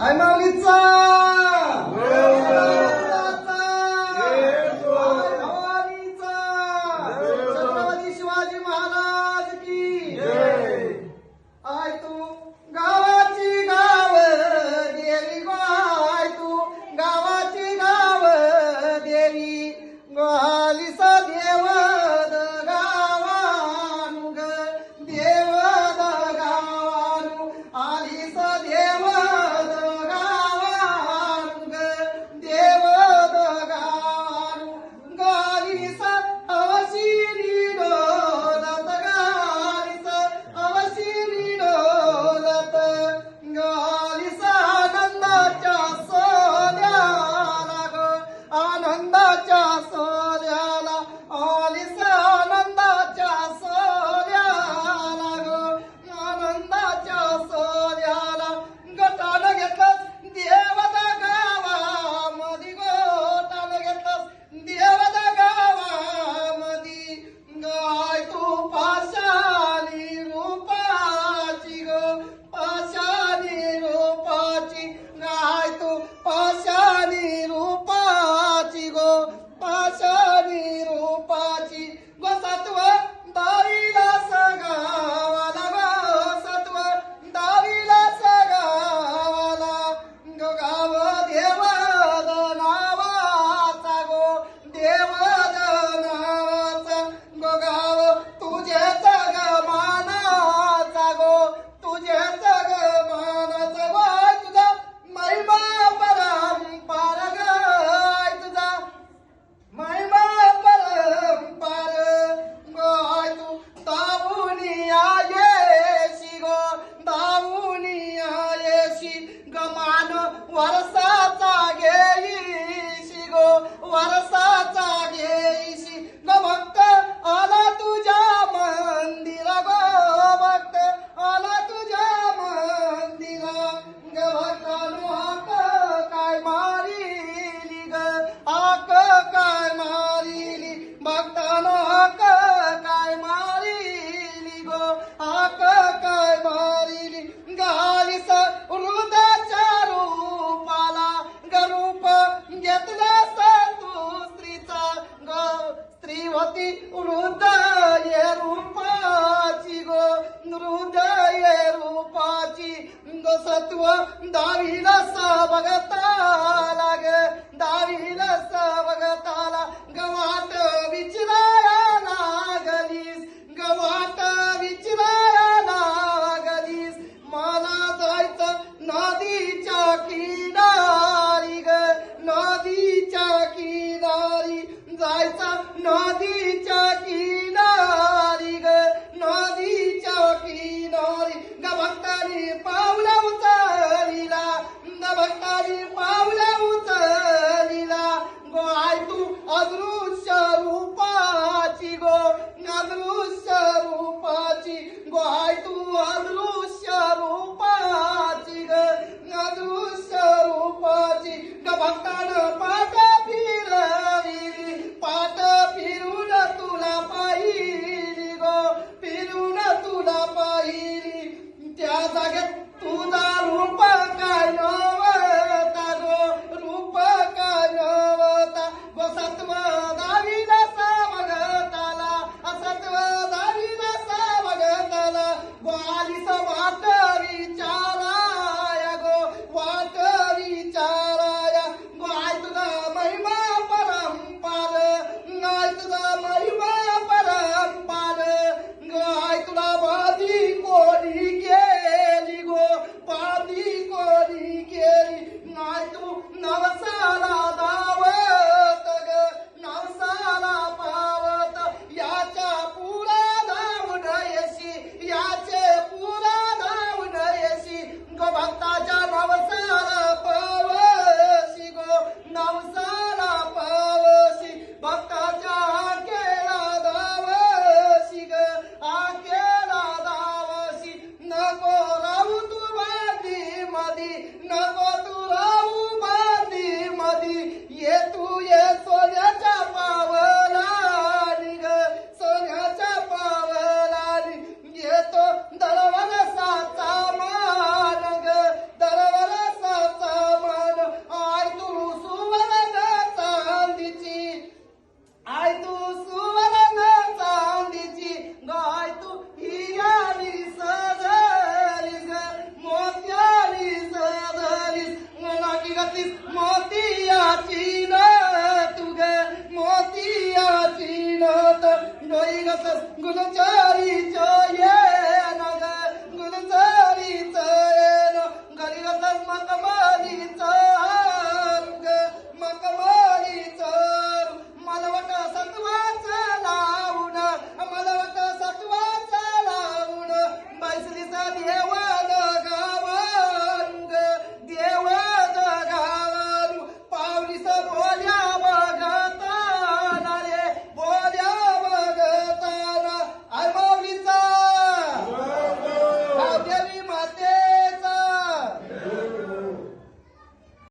आई माऊलीचा छत्रपती शिवाजी महाराज की आय तू गावाची गाव देवी गो आय तू गावाची गाव देवी गोहालीस देव गावानु ग देव गावानु आलीस देव गावानु ग देव गावानु गालीस अवशिनी डोलत गालीस अवशिनी डोलत गालीस आनंदाच्या सोल्याला ग आनंदाच्या सोल्याला आलीस आनंदाच्या सोल्याला ग आनंदाच्या सोल्याला गटानं घेतलंस देवदा गावामधी गोटानं घेतलंस देवदा गावामधी गाय तू पाशानी रूपाची ग पाशानी रूपाची गाय तू पाशानी रूपाची गो पाशानी रूपाची गो सत्व दावीला सगावाला गो सत्व दावीला सगावाला गो गाव देवद नावाचा गो देवद नावाचा गो गाव तुझेच ग मानाचा गो तुझेच ग मानाचा गो आय तुझा महिमा परंपार ग आय तुझा महिमा परंपार गो आय तू दावूनी आयेशी गो दावूनी आयेशी ग मान वरसाचा घेईशी गो वरसाचा घेईशी ग भक्त आला तुझ्या मंदिरा गो भक्त आला तुझ्या मंदिरा ग भक्तानु हाक काय मारिली ग हाक काय मारिली भक्तानु हाक काय मारिली गो हाक काय मारिली गालीस हृदयाच्या रूपाला ग रूप घेतलंस तू स्त्रीचा ग स्त्री होती हृदय रूपाची गो हृदय रूपाची ग सत्व दावीलस बघताला ग दावीलस बघताला गवाट विचराया लागलीस गवाट विचराया लागलीस मला जायचं नदीच्या किनारी ग नदीच्या किनारी जायचं नदीच्या किनारी ग नदीच्या किनारी ग भक्तानी पावला उचलिला ग भक्तानी गस गुलचारी ये